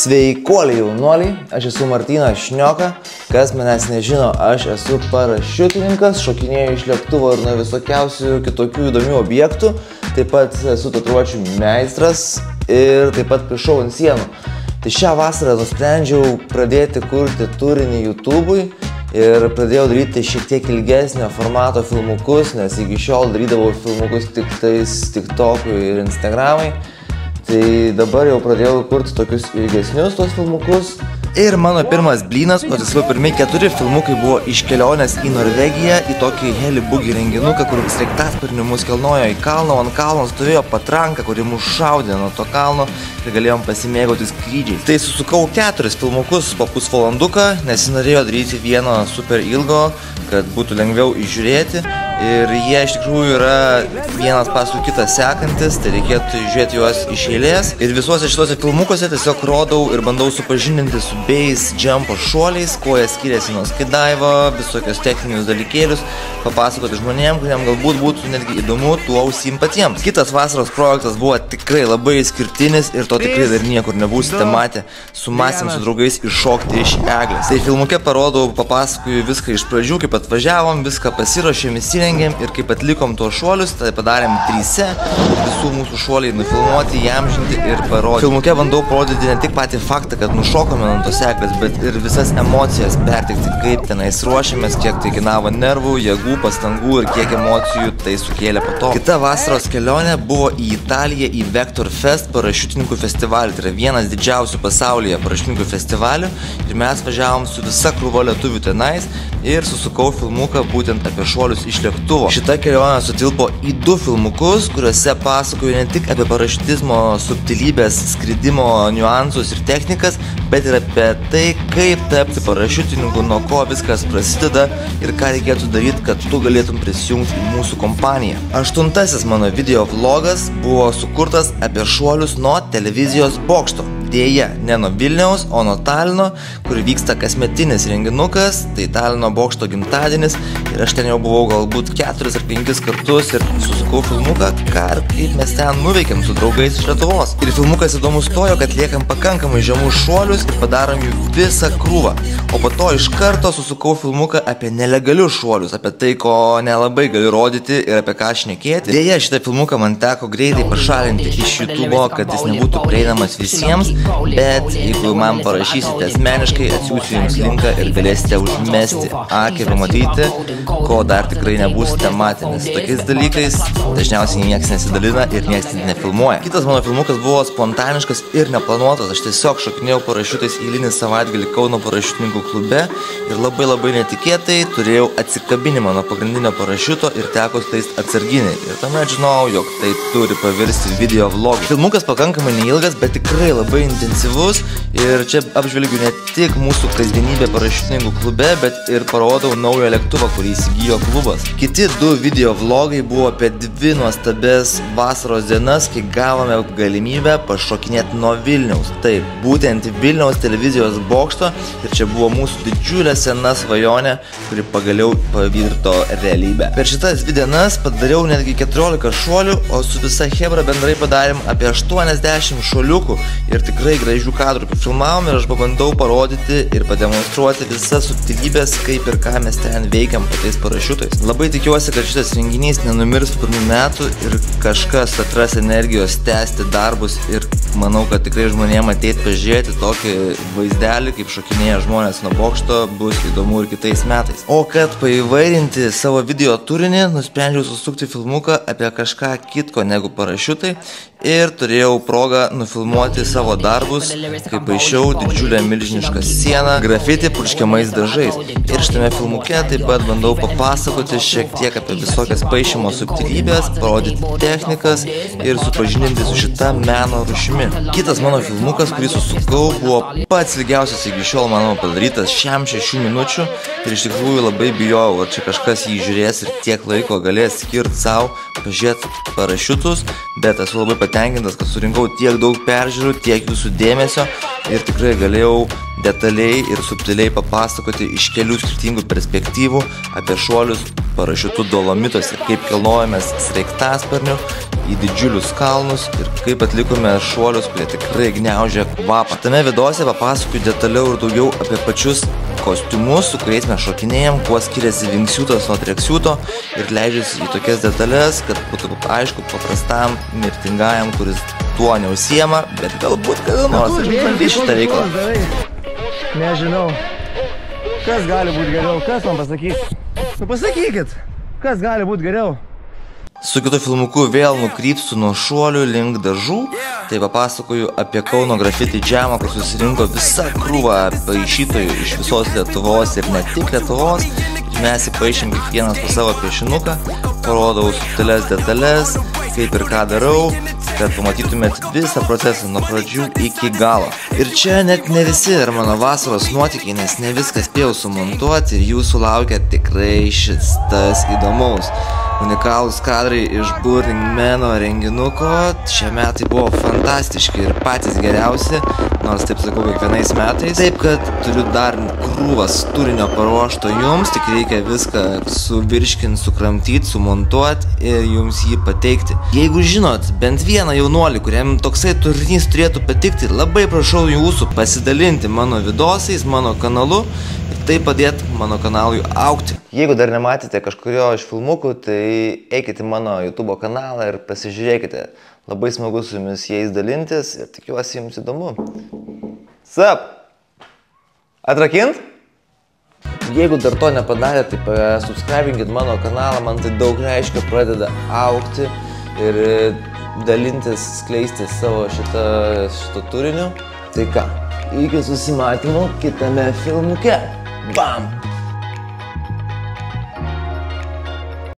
Sveikuoliai jaunuoliai, aš esu Martynas Šnioka, kas manęs nežino, aš esu parašiutininkas, šokinėju iš lėktuvo ir nuo visokiausių kitokių įdomių objektų, taip pat esu tatuiruočių meistras ir taip pat pišau ant sienų. Tai šią vasarą nusprendžiau pradėti kurti turinį YouTube'ui ir pradėjau daryti šiek tiek ilgesnio formato filmukus, nes iki šiol darydavau filmukus tik tais TikTok'ui ir Instagram'ai. Tai dabar jau pradėjau kurti tokius ilgesnius tos filmukus. Ir mano pirmas blynas, o tiksliau pirmi 4 filmukai buvo iš kelionės į Norvegiją, į tokį heli-bugi renginuką, kur sraigtasparniu mus kelnojo į kalną, o ant kalno stovėjo patranka, kuri mus šaudė nuo to kalno ir galėjom pasimėgauti skrydžiais. Tai susukau 4 filmukus po pusvalanduką, nes norėjau daryti vieno super ilgo, kad būtų lengviau įžiūrėti. Ir jie iš tikrųjų yra vienas paskui kitą sekantis, tai reikėtų žiūrėti juos iš eilės. Ir visuose šituose filmukuose tiesiog rodau ir bandau supažindinti su base jumpo šuoliais, kuo jie skiriasi nuo skydaivo, visokios techninius dalykėlius, papasakoti žmonėm, kuriem galbūt būtų netgi įdomu tuo užsiimti patiems. Kitas vasaros projektas buvo tikrai labai išskirtinis ir to tikrai dar niekur nebūsite matę. Su masėm, su draugais iššokti iš eglės. Tai filmuke parodau, papasakoju viską iš pradžių, kaip atvažiavom, viską pasiruošėm, įsirengėm ir kaip atlikom tuos šuolius, tai padarėm 3, visų mūsų šuoliai nufilmuoti, įamžinti ir parodyti. Filmuke bandau parodyti ne tik patį faktą, kad nušokome ant tos eglės, bet ir visas emocijas perteikti, kaip tenais ruošėmės, kiek tai kainavo nervų, jėgų, pastangų ir kiek emocijų tai sukėlė po to. Kita vasaros kelionė buvo į Italiją, į Vector Fest parašiutininkų festivalį. Tai yra vienas didžiausių pasaulyje parašiutininkų festivalių ir mes važiavom su visa krūva lietuvių tenais ir susukau filmuką būtent apie šuolius iš lėktuvo. Šita kelionė sutilpo į 2 filmukus, kuriuose pasakoju ne tik apie parašiutizmo subtilybės, skridimo niuansus ir technikas, bet ir apie tai, kaip tapti parašiutininku, nuo ko viskas prasideda ir ką reikėtų daryti, kad tu galėtum prisijungti į mūsų kompaniją. 8. mano video vlogas buvo sukurtas apie šuolius nuo televizijos bokšto. Dėja, ne nuo Vilniaus, o nuo Talino, kur vyksta kasmetinis renginukas, tai Talino bokšto gimtadienis ir aš ten jau buvau galbūt 4 ar 5 kartus ir susukau filmuką, kaip mes ten nuveikėm su draugais iš Lietuvos. Ir filmukas įdomus tojo, kad liekam pakankamai žemus šuolius ir padarom jų visą krūvą. O po to iš karto susukau filmuką apie nelegalius šuolius, apie tai, ko nelabai galiu rodyti ir apie ką šnekėti. Dėja, šitą filmuką man teko greitai pašalinti iš YouTube'o, kad jis nebūtų prieinamas visiems. Bet jeigu man parašysite asmeniškai, atsiųsiu jums linką ir galėsite užmesti akį ir pamatyti, ko dar tikrai nebūsite matę, nes tokiais dalykais dažniausiai niekas nesidalina ir niekas nefilmuoja. Kitas mano filmukas buvo spontaniškas ir neplanuotas. Aš tiesiog šokinėjau parašiutais eilinį savaitgalį Kauno parašiutininkų klube ir labai netikėtai turėjau atsikabinimą nuo pagrindinio parašiuto ir teko su tais atsarginiai. Ir tuomet žinau, jog tai turi pavirsti video vlogui. Filmukas pakankamai neilgas, bet tikrai labai intensyvus ir čia apžvelgiu ne tik mūsų kasdienybę parašiutininkų klube, bet ir parodau naują lėktuvą, kurį įsigijo klubas. Kiti 2 video vlogai buvo apie 2 nuostabes vasaros dienas, kai gavome galimybę pašokinėti nuo Vilniaus. Taip, būtent Vilniaus televizijos bokšto ir čia buvo mūsų didžiulė sena svajonė, kuri pagaliau pavirto realybę. Per šitas 2 dienas padariau netgi 14 šuolių, o su visa chebra bendrai padarėm apie 80 šuoliukų ir tikrai gražių kadrų filmavom ir aš pabandau parodyti ir pademonstruoti visas subtilybės, kaip ir ką mes ten veikiam po tais parašiutais. Labai tikiuosi, kad šitas renginys nenumirs po 1 metų ir kažkas atras energijos tęsti darbus ir manau, kad tikrai žmonėm ateit pažiūrėti tokį vaizdelį, kaip šokinėja žmonės nuo bokšto, bus įdomu ir kitais metais. O kad paįvairinti savo video turinį, nusprendžiau susukti filmuką apie kažką kitko negu parašiutai ir turėjau progą nufilmuoti savo darbus, kai paišiau didžiulę milžinišką sieną, grafiti purškiamais dažais. Ir šitame filmuke taip pat bandau papasakoti šiek tiek apie visokias paišymo subtilybės, parodyti technikas ir supažindinti su šita meno rūšimi. Kitas mano filmukas, kurį susukau, buvo pats ilgiausias iki šiol mano padarytas, šiam 6 minučių ir iš tikrųjų labai bijojau, ar čia kažkas jį žiūrės ir tiek laiko galės skirti savo, pažiūrėti parašiutus, bet esu labai patenkintas, kad surinkau tiek daug peržiūrų, tiek jūsų dėmesio ir tikrai galėjau detaliai ir subtiliai papasakoti iš kelių skirtingų perspektyvų apie šuolius parašiutų Dolomituose, kaip kilnojamės sraigtasparniu į didžiulius kalnus ir kaip atlikome šuolius, kurie tikrai gniaužia kvapą. Šitame videose papasakoju detaliau ir daugiau apie pačius kostiumus, su kuriais mes šokinėjom, kuo skiriasi wingsuitas nuo tracksuito ir leidžiasi į tokias detalės, kad būtų aišku paprastam mirtingajam, kuris tuo neužsiema, bet galbūt kada nors ir bandys šitą veiklą. Nežinau, kas gali būti geriau, kas man pasakys? Nu pasakykit, kas gali būti geriau? Su kitu filmuku vėl nukrypstu nuo šuolių link dažų, tai papasakoju apie Kauno grafiti džemą, kur susirinko visa krūva paišytojų iš visos Lietuvos ir ne tik Lietuvos. Ir mes įpaišėm kiekvienas po savo piešinuką, parodau subtilias detalės, kaip ir ką darau, kad pamatytumėt visą procesą nuo pradžių iki galo. Ir čia net ne visi ir mano vasaros nuotykiai, nes ne viską spėjau sumontuoti ir jūsų laukia tikrai šis tas įdomaus. Unikalūs kadrai iš Burning Mano renginuko, šie metai buvo fantastiški ir patys geriausi, nors taip sakau kiekvienais metais. Taip, kad turiu dar krūvas turinio paruošto jums, tik reikia viską suvirškinti, sukramtyti, sumontuoti ir jums jį pateikti. Jeigu žinot bent vieną jaunuolį, kuriam toksai turinys turėtų patikti, labai prašau jūsų pasidalinti mano vidosais, mano kanalu ir tai padėtų mano kanalui augti. Jeigu dar nematėte kažkurio iš filmukų, tai eikite į mano YouTube kanalą ir pasižiūrėkite. Labai smagu su jumis jais dalintis ir tikiuosi jums įdomu. Sup? Atrakint? Jeigu dar to nepadarėte, tai subscribinkit mano kanalą, man tai daug reiškia, pradeda augti ir dalintis, skleisti savo šito turiniu. Tai ką, iki susimatymo kitame filmuke. Bam!